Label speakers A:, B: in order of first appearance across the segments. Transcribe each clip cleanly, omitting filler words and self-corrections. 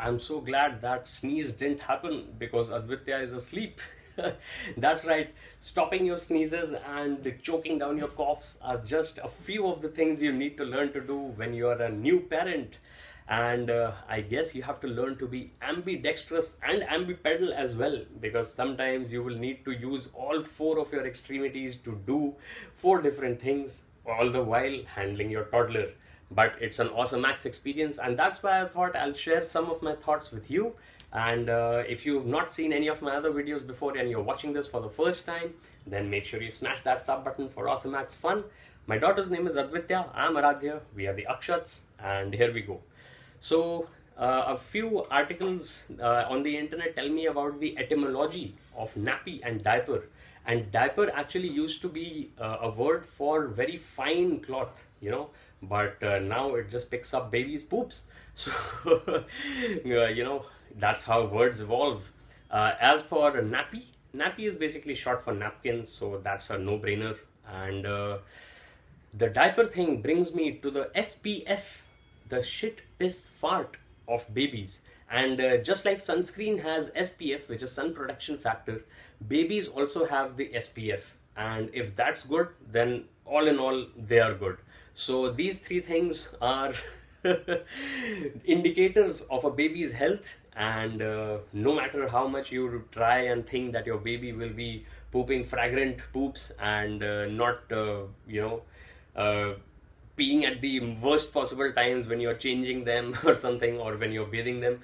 A: I'm so glad that sneeze didn't happen because Advitya is asleep. That's right, stopping your sneezes and choking down your coughs are just a few of the things you need to learn to do when you are a new parent. And I guess you have to learn to be ambidextrous and ambipedal as well, because sometimes you will need to use all four of your extremities to do four different things, all the while handling your toddler. But it's an awesome max experience, and that's why I thought I'll share some of my thoughts with you. And if you've not seen any of my other videos before and you're watching this for the first time, then make sure you smash that sub button for awesome max fun. My daughter's name is Advitya, I'm Aradhya, we are the Akshats, and here we go. So a few articles on the internet tell me about the etymology of nappy and diaper. And diaper actually used to be a word for very fine cloth, but now it just picks up babies' poops. So, that's how words evolve. As for nappy, nappy is basically short for napkins, so that's a no-brainer. And the diaper thing brings me to the SPF, the shit, piss, fart of babies. And just like sunscreen has SPF, which is sun protection factor, babies also have the SPF. And if that's good, then all in all, they are good. So these three things are indicators of a baby's health. And no matter how much you try and think that your baby will be pooping fragrant poops and not, peeing at the worst possible times when you're changing them or something, or when you're bathing them,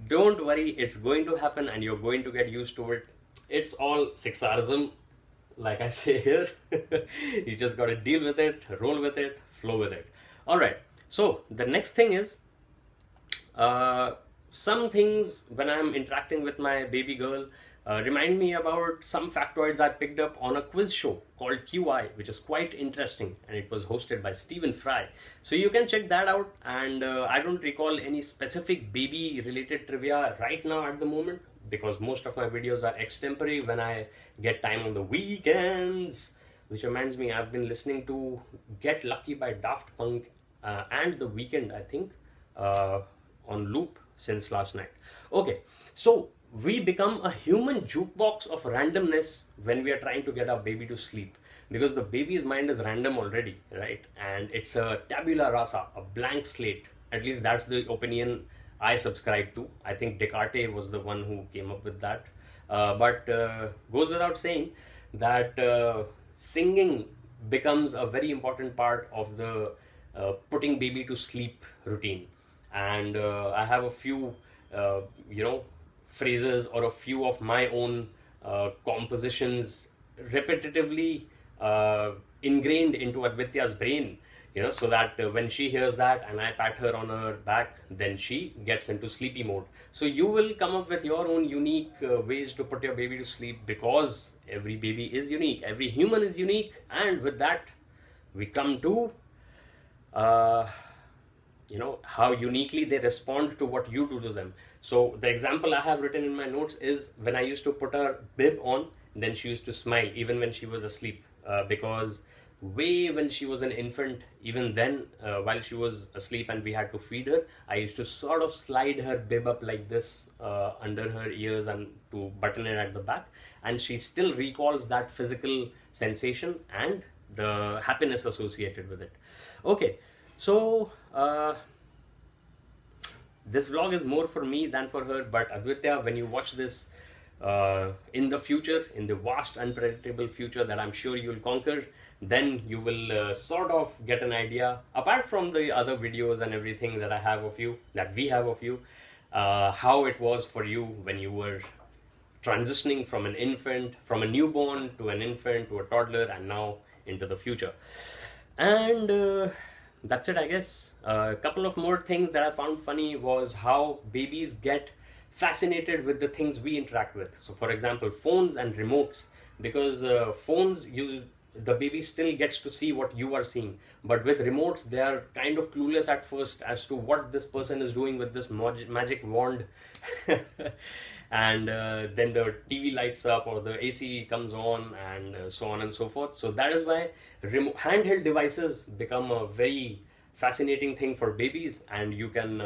A: don't worry, it's going to happen and you're going to get used to it. It's all sexarism, like I say here. You just got to deal with it, roll with it, flow with it. All right, so the next thing is some things when I'm interacting with my baby girl remind me about some factoids I picked up on a quiz show called QI, which is quite interesting, and it was hosted by Stephen Fry. So you can check that out. And I don't recall any specific baby related trivia right now at the moment, because most of my videos are extempore when I get time on the weekends. Which reminds me, I've been listening to Get Lucky by Daft Punk and The Weeknd, I think, on loop since last night. Okay, so we become a human jukebox of randomness when we are trying to get our baby to sleep, because the baby's mind is random already, right? And it's a tabula rasa, a blank slate. At least that's the opinion I subscribe to. I think Descartes was the one who came up with that. But goes without saying that singing becomes a very important part of the putting baby to sleep routine. And I have a few, phrases or a few of my own compositions repetitively ingrained into Advitya's brain, so that when she hears that and I pat her on her back, then she gets into sleepy mode. So you will come up with your own unique ways to put your baby to sleep, because every baby is unique, every human is unique. And with that, we come to how uniquely they respond to what you do to them. So the example I have written in my notes is when I used to put her bib on, then she used to smile even when she was asleep, because way when she was an infant, even then, while she was asleep and we had to feed her, I used to sort of slide her bib up like this under her ears and to button it at the back, and she still recalls that physical sensation and the happiness associated with it. Okay, so this vlog is more for me than for her, but Advitya, when you watch this in the future, in the vast unpredictable future that I'm sure you'll conquer, then you will sort of get an idea, apart from the other videos and everything that I have of you, that we have of you, how it was for you when you were transitioning from an infant, from a newborn to an infant to a toddler, and now into the future. And that's it, I guess. A couple of more things that I found funny was how babies get fascinated with the things we interact with. So for example, phones and remotes, because phones, the baby still gets to see what you are seeing, but with remotes they are kind of clueless at first as to what this person is doing with this magic wand. And then the TV lights up or the AC comes on, and so on and so forth. So that is why handheld devices become a very fascinating thing for babies, and you can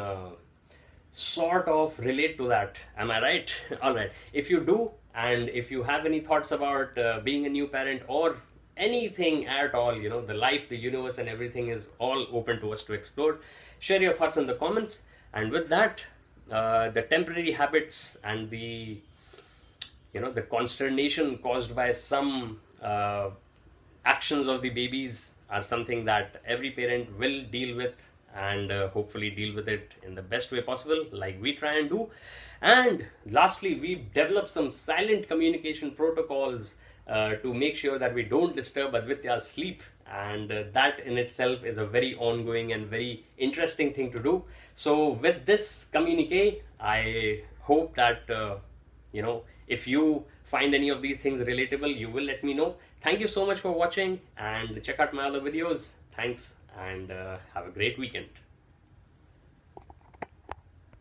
A: sort of relate to that. Am I right? All right. If you do, and if you have any thoughts about being a new parent or anything at all, the life, the universe, and everything is all open to us to explore. Share your thoughts in the comments. And with that, the temporary habits and the consternation caused by some actions of the babies are something that every parent will deal with, and hopefully deal with it in the best way possible, like we try and do. And lastly, we develop some silent communication protocols to make sure that we don't disturb Advitya's sleep, and that in itself is a very ongoing and very interesting thing to do. So with this communique, I hope that if you find any of these things relatable, you will let me know. Thank you so much for watching, and check out my other videos. Thanks, and have a great weekend.